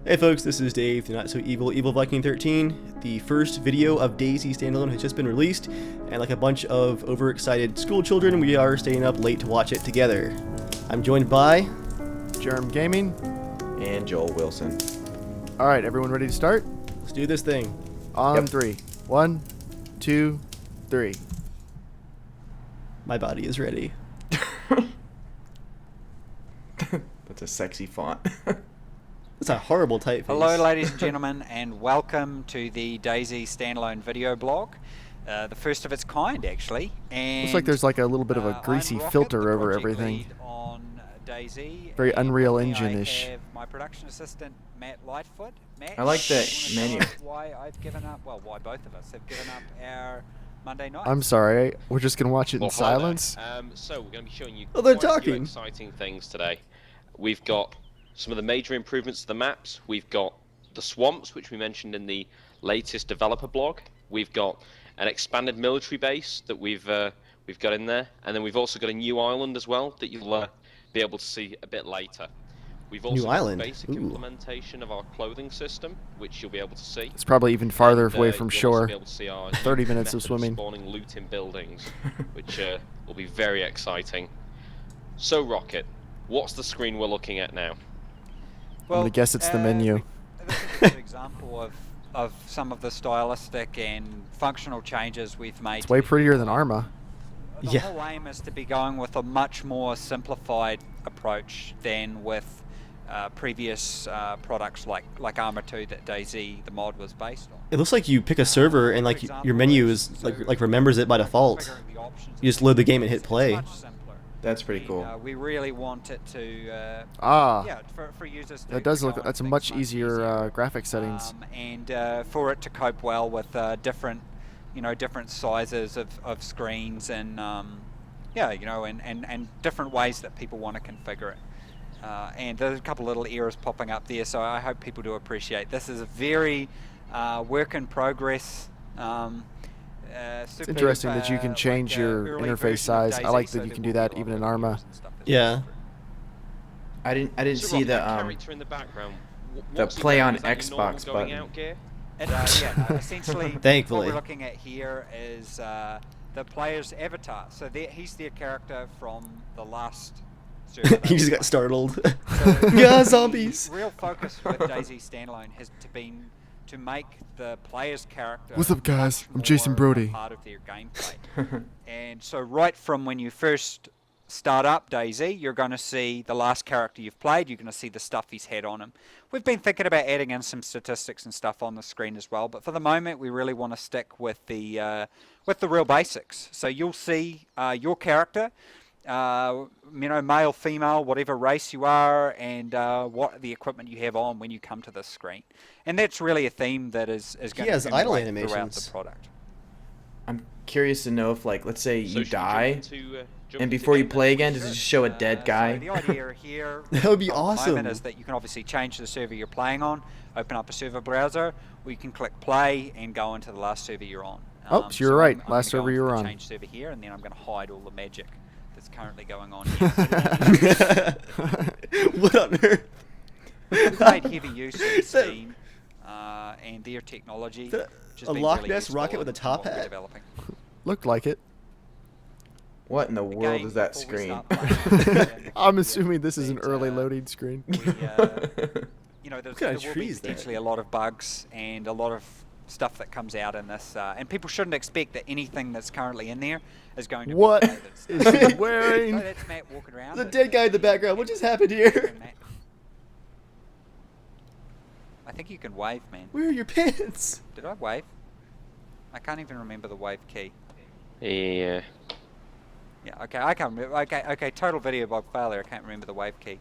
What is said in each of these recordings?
Hey folks, this is Dave, the Not So Evil Evil Viking 13. The first video of DayZ Stand-Alone has just been released, and like a bunch of overexcited school children, we are staying up late to watch it together. I'm joined by Germ Gaming and Joel Wilson. Alright, everyone ready to start? Let's do this thing. On three. 1, 2, 3. My body is ready. That's a sexy font. That's a horrible typeface. Hello ladies and gentlemen, and welcome to the DayZ Stand-Alone video blog. The first of its kind, actually. And Looks like there's like a little bit of a greasy I'm Rocket, filter the over project everything. lead on DayZ. Very And Unreal with me Engine-ish. I have my production assistant, Matt Lightfoot. Matt, I like the you wanna tell menu. us why I've given up, well, why both of us have given up our Monday night. I'm sorry, we're just gonna watch it in Well, hi there. silence. So we're going to be showing you Oh, they're quite a few talking. exciting things today. We've got some of the major improvements to the maps. We've got the swamps, which we mentioned in the latest developer blog. We've got an expanded military base that we've got in there, and then we've also got a new island as well that you'll be able to see a bit later. We've also got island? a basic Ooh. implementation of our clothing system, which you'll be able to see. It's probably even farther And, away from you'll also shore. be able to see our 30 new minutes of method swimming. spawning loot in buildings, which will be very exciting. So, Rocket, what's the screen we're looking at now? Well, gonna guess it's the menu. This is a good example of some of the stylistic and functional changes we've made. It's way prettier than Arma. The Yeah. whole aim is to be going with a much more simplified approach than with previous products like Arma 2 that DayZ, the mod, was based on. It looks like you pick a server and like your menu is like remembers it by default. You just load the game and hit play. That's pretty cool. We really want it to Ah, for users to that does to look. go That's a into much things easier graphic settings. and for it to cope well with different, different sizes of screens and and different ways that people want to configure it. And there's a couple little errors popping up there, so I hope people do appreciate. This is a very work in progress. It's interesting that you can change your interface size. I like that you can do that even in Arma. Yeah. I didn't So, see Rocket, the that character in the background. the what's he play wearing? on Is that your normal Xbox going button. out gear? Essentially, Thankfully. what we're looking at here is the player's avatar. So he's their character from the last server. He just got startled. So Yeah, the zombies. real focus with DayZ Standalone has been to make the player's character. What's up, guys? much I'm Jason more Brody. a part of their gameplay. And so right from when you first start up DayZ, you're going to see the last character you've played. You're going to see the stuff he's had on him. We've been thinking about adding in some statistics and stuff on the screen as well, but for the moment we really want to stick with the real basics. So you'll see your character, male, female, whatever race you are, and what the equipment you have on when you come to this screen. And that's really a theme that is going He has to idle permeate throughout animations. the product. I'm curious to know if, like, let's say So you should we jump die, into, jump and into before you game play then? again, does it just show a dead So guy? the idea here That would be at the moment awesome. is that you can obviously change the server you're playing on, open up a server browser, or you can click play and go into the last server you're on. Oh, so you're right. I'm last gonna go server into you're the on. Change server here, and then I'm going to hide all the magic that's currently going on here. What on earth? We've made heavy use of Steam and their technology. that which has a been Loch really Ness useful rocket with a in top what we're hat? developing. Looked like it. What in the world Again, is that before we screen? start playing, I'm assuming this is an that, early loading screen. there kind will of be tree is that? potentially a lot of bugs and a lot of stuff that comes out in this, and people shouldn't expect that anything that's currently in there is going to What be updated stuff. is he So wearing? that's Matt walking around. The dead guy in the background. What just happened here? I think you can wave, man. Where are your pants? Did I wave? I can't even remember the wave key. Yeah. Yeah, okay, I can't remember. Okay, total video blog failure. I can't remember the wave key.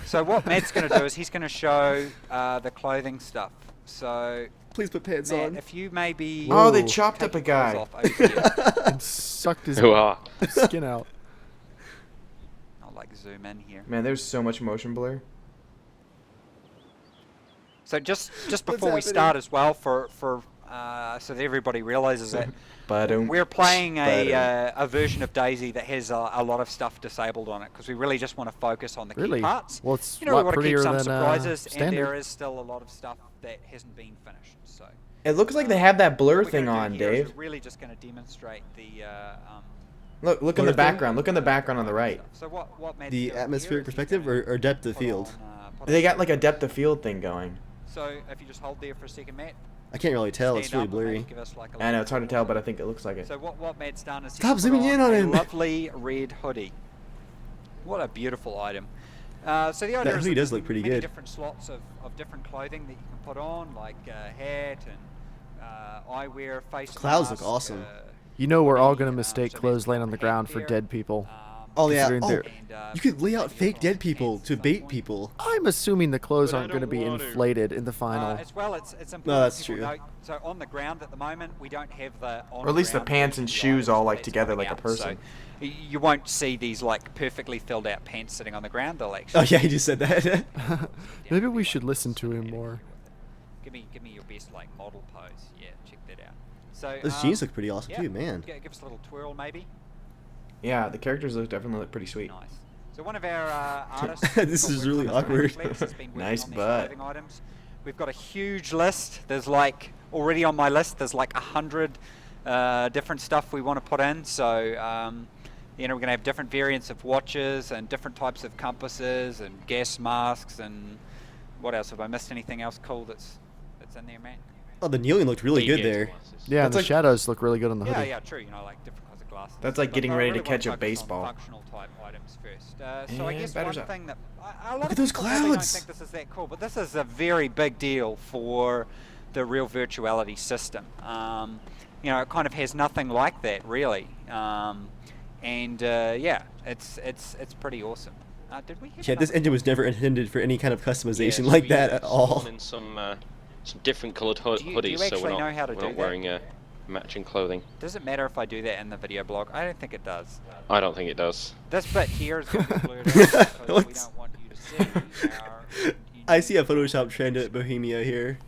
So what Matt's going to do is he's going to show the clothing stuff. So, Please put pants Matt, on. if you maybe Oh, they Whoa. chopped take up a your clothes guy. off over here. And sucked his Hoo-ha. skin out. I'll like zoom in here. Man, there's so much motion blur. So just What's before we happening? start as well, for so that everybody realizes it. But We're playing a version of DayZ that has a lot of stuff disabled on it because we really just want to focus on the key parts. Well, it's You know, we want to keep prettier some than surprises, and standard. there is still a lot of stuff that hasn't been finished. So it looks like they have that blur what we're thing gonna on, do here is Dave. We're really just going to demonstrate the. Look in Blur the thing? background. Look in the background on the right. So what Matt's The doing atmospheric here is he's perspective gonna or depth of put field? on, They got like a depth of field thing going. So if you just hold there for a second, Matt. I can't really tell. It's stand really up and maybe blurry. give us like a I know little it's hard to tell, but I think it looks like it. So what Matt's done is Stop he's zooming put in on a him. lovely red hoodie. What a beautiful item. So the idea That is hoodie that does there's look pretty many good. different slots of different clothing that you can put on, like hat and eyewear, face Clouds mask, look awesome. You know we're all hoodie, gonna mistake so clothes there's laying on the hat ground for there, dead people. Oh yeah. Considering Oh, they're- and, you could lay out maybe fake put dead on people pants to at some bait point. people. I'm assuming the clothes But I aren't going to don't be want to. inflated in the final. As well, it's important that's people true. note, so on the ground at the moment, we don't have the on Or at least the ground pants version and of the shoes items all, like, that's together coming like a out. person. So you won't see these like perfectly filled out pants sitting on the ground. They'll actually. Oh yeah, he just said that. Maybe we should listen to him more. Give me your best like model pose. Yeah, check that out. So Those jeans look pretty awesome yeah, too, man. Give us a little twirl maybe. Yeah, the characters definitely look pretty sweet. Nice. So one of our artists. This who's is got really work on awkward. this flex has been working Nice on these butt. clothing items. We've got a huge list. There's like already on my list. There's like 100 different stuff we want to put in. So you know, we're gonna have different variants of watches and different types of compasses and gas masks and what else? Have I missed anything else cool that's in there, man? Oh, the kneeling looked really good Deviator there. glasses. Yeah, and That's the like- shadows look really good on the Yeah, hoodie. yeah, true. You know, like different kinds of glasses. That's like But getting I ready really to wanna catch a focus on baseball. Functional type items first. So I Yeah, guess better one shot. thing that a lot Look of at those people probably don't clouds. think this is that cool, but this is a very big deal for the real virtuality system. You know, it kind of has nothing like that really, and yeah, it's pretty awesome. Did we? Yeah, this engine was never intended for any kind of customization Yeah, so like we that at all. spawned in some different coloured Do you hoodies, so actually we're know not, how to we're do not that? wearing matching clothing. Does it matter if I do that in the video blog? I don't think it does. I don't think it does. This bit here is going to be blurred out because we What's- don't want you to see our. I see a Photoshop trend at Bohemia here.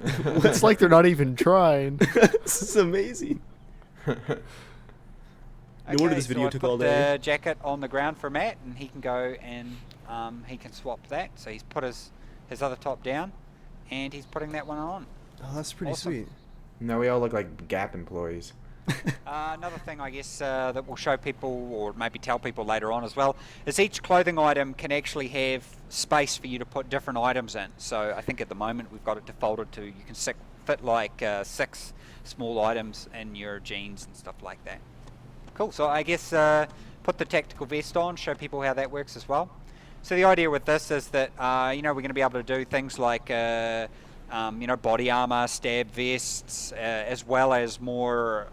It's like they're not even trying. This is amazing. No wonder this video so I took put all day. the jacket on the ground for Matt, and he can go and he can swap that. So he's put his other top down, and he's putting that one on. Oh, that's pretty Awesome. sweet. No, we all look like Gap employees. Another thing, I guess, that we'll show people, or maybe tell people later on as well, is each clothing item can actually have space for you to put different items in. So I think at the moment we've got it defaulted to you can fit like 6 small items in your jeans and stuff like that. Cool. So I guess put the tactical vest on, show people how that works as well. So the idea with this is that you know, we're going to be able to do things like you know, body armor, stab vests, as well as more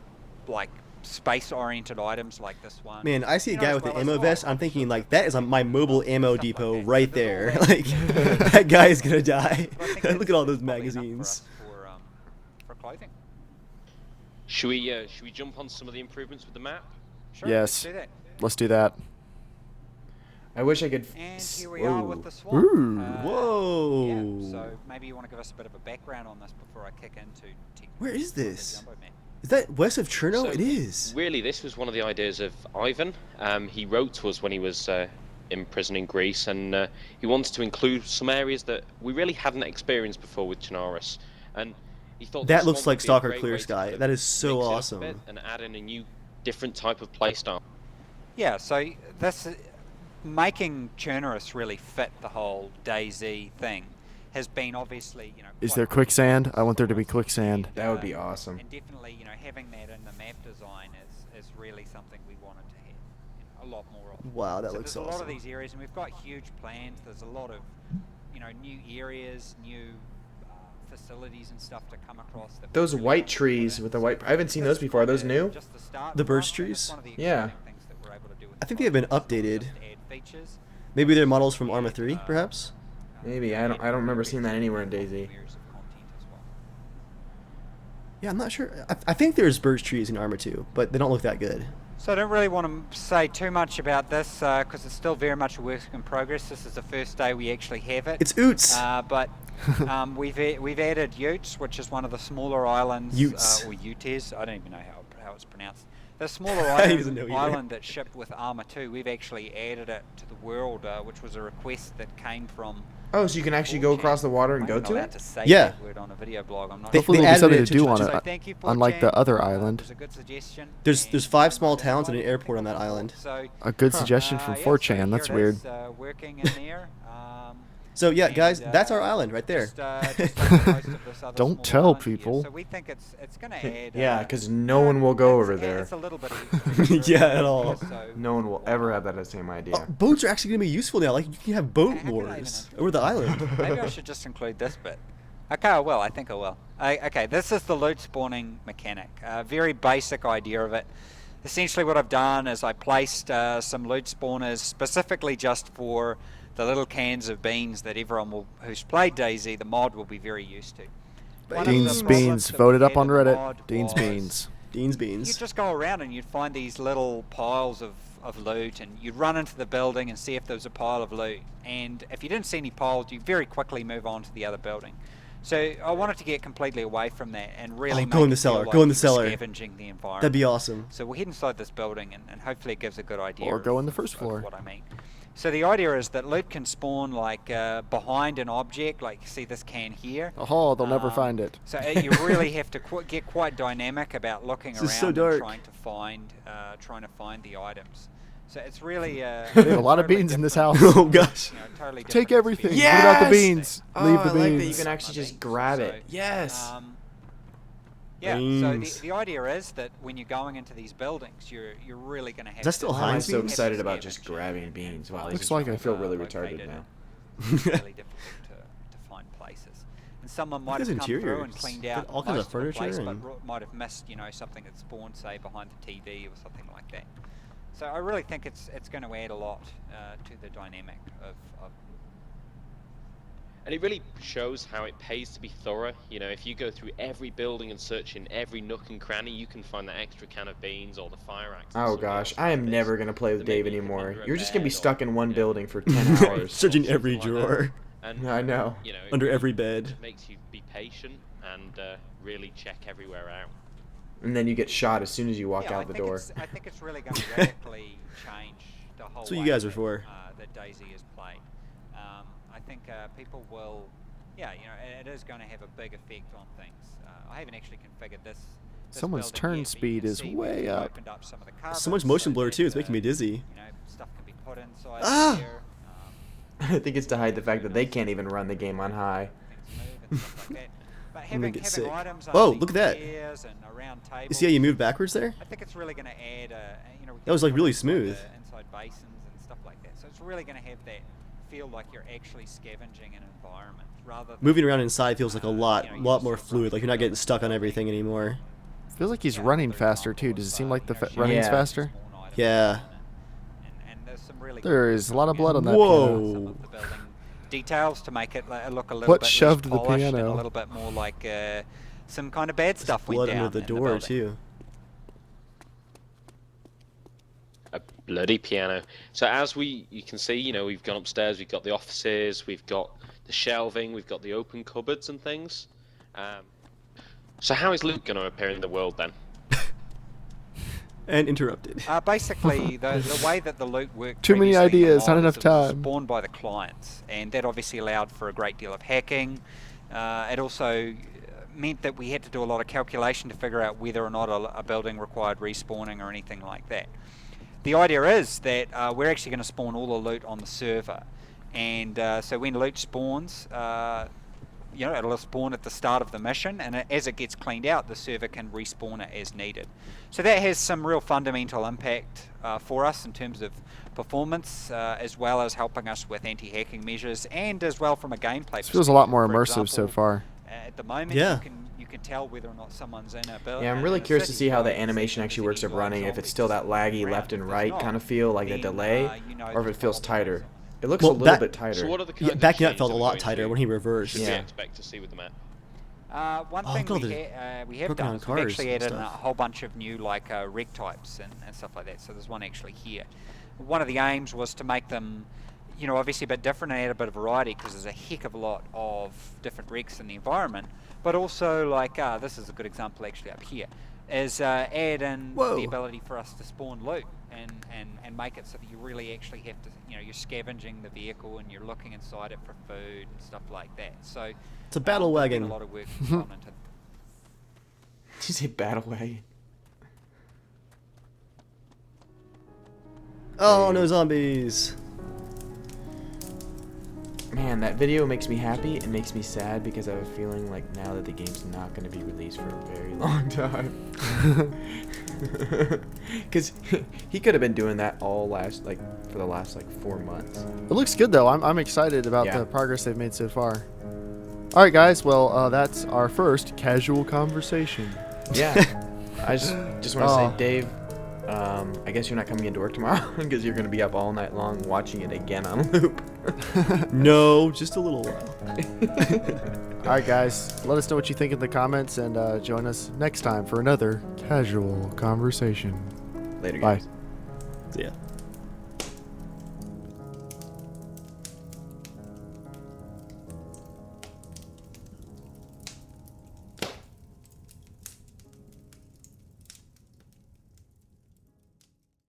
like space-oriented items like this one. Man, I see a You know, guy as with the well as ammo vest. I'm thinking like that is my mobile ammo Stuff like depot that. right So there. there's all that. Like that guy is gonna die. But I think Look at all that's those probably enough for magazines. us for clothing. Should we jump on some of the improvements with the map? Sure, Yes. let's do that. Let's do that. I wish I could. And here we are with Whoa. the swamp. Ooh. Whoa. Yeah, so maybe you want to give us a bit of a background on this before I kick into Where is the this? Jumbo Man. Is that west of Cherno? So, It is. Really, this was one of the ideas of Ivan. He wrote to us when he was in prison in Greece, and he wanted to include some areas that we really hadn't experienced before with Chernarus. And he thought That this looks one like would be a Stalker great Clear way to Sky. kind of That is so mix it up a awesome. bit and add in a new, different type of playstyle. Yeah, so this making Chernarus really fit the whole DayZ thing has been obviously, you know. Is quite there quicksand? I want there to be quicksand. That would be awesome. And definitely, you know, having that in the map design is really something we wanted to have, you know, a lot more of. Wow, that So looks there's a lot of awesome. these areas, and we've got huge plans. There's a lot of, you know, new areas, new facilities and stuff to come across. That Those we really white want to put trees in. with the white. I haven't seen That's those before. Are those kinda new? just the start The for us, birch and that's trees? one of the Yeah. exciting things that we're able to do with I think the they have been project, is updated. just add features. Maybe they're models from Arma 3, perhaps? Maybe. I don't remember seeing that anywhere in DayZ. Areas of content as well. Yeah, I'm not sure. I think there's birch trees in Arma 2, but they don't look that good. So I don't really want to say too much about this because it's still very much a work in progress. This is the first day we actually have it. It's Oots. But we've added Utes, which is one of the smaller islands. Utes. Or Utes. I don't even know how it's pronounced. The smaller island that shipped with Arma 2, we've actually added it to the world, which was a request that came from. Oh, so you can actually go across the water and go to it? To say Yeah. that word on a video blog. I'm not Hopefully they there'll be something added to it do to on the- it, So thank you, unlike the other island. It was a good suggestion. There's 5 small towns and an airport on that island. So, A good suggestion from 4chan. That's weird. Working in there. So yeah, And, guys, that's our island right there. just like most of this other Don't small tell island here. people. So we think it's going to add. Yeah, because no one will go over there. It's a little bit. Of Yeah, at all. So, No one will ever have that same idea. Oh, boats are actually gonna be useful now. Like you can have boat How can I wars even- over the island. Maybe I should just include this bit. Okay, I will. I think I will. Okay, this is the loot spawning mechanic. Very basic idea of it. Essentially what I've done is I placed some loot spawners specifically just for the little cans of beans that everyone who's played DayZ, the mod, will be very used to. One of the Dean's problems Beans that we voted up had on in the Reddit. mod Dean's was Beans. Dean's You'd beans. just go around and you'd find these little piles of loot, and you'd run into the building and see if there was a pile of loot. And if you didn't see any piles, you very quickly move on to the other building. So I wanted to get completely away from that and really Go make in the it feel cellar, like go in the you were cellar. scavenging the environment. That'd be awesome. So we'll head inside this building, and hopefully it gives a good idea. Or go of- in the first of floor. What I mean. So the idea is that loot can spawn like behind an object, like you see this can here. Oh, they'll never find it. So you really have to get quite dynamic about looking This around is so and dark. trying to find the items. So it's really There's a lot of beans in this house. Oh gosh. Totally Take different everything. experience. Leave out the Yes! beans. Oh, Leave the I like that you beans. can actually just grab it. So, Yes. Yeah. So Beans. the idea is that when you're going into these buildings, you're really going to have. Is that still to Heinz I'm so beans? excited about just grabbing beans. Wow, Looks this like I I feel really located retarded now. It's really difficult to find places. And someone might Look have at come his through and interiors. cleaned Got out all kinds of most the furniture place, and- but might have missed, something that spawned, say, behind the TV or something like that. So I really think it's going to add a lot to the dynamic of. And it really shows how it pays to be thorough. You know, if you go through every building and search in every nook and cranny, you can find that extra can of beans or the fire axe. that Oh somebody gosh, else I am missed. never gonna play with That maybe Dave you can anymore. under a You're just gonna be bed stuck or, in one you know, building for 10 hours. Searching something every like that. drawer. And, I know. You know, it Under really every bed. just makes you be patient and really check everywhere out. And then you get shot as soon as you walk Yeah, out the door. I think it's really going to radically change the whole That's what you way guys are that, for. That DayZ is played. I think people will, it is going to have a big effect on things. I haven't actually configured this. Someone's building turn yet, but you speed can is see way we've up. opened up some of the So much cupboards motion so blur that, too. It's making me dizzy. Stuff can be put inside Ah! there. I think it's to hide the fact that they can't even run the game on high. Things move and stuff like that. But I'm gonna having get sick. items Whoa, underneath look at that. chairs and around You tables, see how you moved backwards there? I think it's really going to add, we That was, can like, put really inside smooth. inside basins and stuff like that. So it's really going to have that feel like you're actually scavenging an environment rather than Moving around inside feels like a lot you more just sort of fluid. run Like you're not through getting the stuck on building. everything anymore. Feels like he's Yeah, running another faster example too. Does it is, seem like the sharing running's Yeah. faster? small items Yeah. and there's some really There good is a lot of blood on that Whoa. piano. some of the building details to make it look a little What bit shoved less the polished and piano? a little bit more like some kind of bad stuff went Blood down under the in door building. too. A bloody piano. So as you can see, you know, we've gone upstairs, we've got the offices, we've got the shelving, we've got the open cupboards and things. So how is loot going to appear in the world then? And interrupted. Basically, the way that the loot worked. Too many previously in the ideas, not mod enough is it was time. Spawned by the clients, and that obviously allowed for a great deal of hacking. It also meant that we had to do a lot of calculation to figure out whether or not a building required respawning or anything like that. The idea is that we're actually going to spawn all the loot on the server, and so when loot spawns, it'll spawn at the start of the mission, and as it gets cleaned out, the server can respawn it as needed. So that has some real fundamental impact for us in terms of performance, as well as helping us with anti-hacking measures, and as well from a gameplay This feels a lot more perspective. For immersive so example, far. At the moment, Yeah. you can tell whether or not someone's in a building. Yeah, I'm really curious to see how the animation actually works of running, if it's still that laggy left and right kind of feel, like that delay, or if it feels tighter. It looks Well, a little that- bit So tighter. what are the Yeah, kinds of backing up changes felt a that we're lot going tighter to- when he reversed. should we Yeah. expect to see with the map? One Oh, thing God, we have working done on is we've cars actually and added in a stuff. whole bunch of new like rig types and stuff like that. So there's one actually here. One of the aims was to make them, obviously a bit different and add a bit of variety because there's a heck of a lot of different rigs in the environment. But also like this is a good example actually up here, is add in Whoa. the ability for us to spawn loot and make it so that you really actually have to, you're scavenging the vehicle and you're looking inside it for food and stuff like that. So It's a battle there's been wagon. a lot of work gone into. Did you say battle wagon? Oh, no zombies. Man, that video makes me happy and makes me sad because I have a feeling like now that the game's not going to be released for a very long time. Because he could have been doing that all for the last 4 months. It looks good though. I'm excited about Yeah. the progress they've made so far. All right, guys. Well, that's our first casual conversation. Yeah. I just want to Oh. say, Dave, I guess you're not coming into work tomorrow because you're going to be up all night long watching it again on loop. No, just a little while. All right, guys. Let us know what you think in the comments and join us next time for another casual conversation. Later, Bye. guys. So, yeah.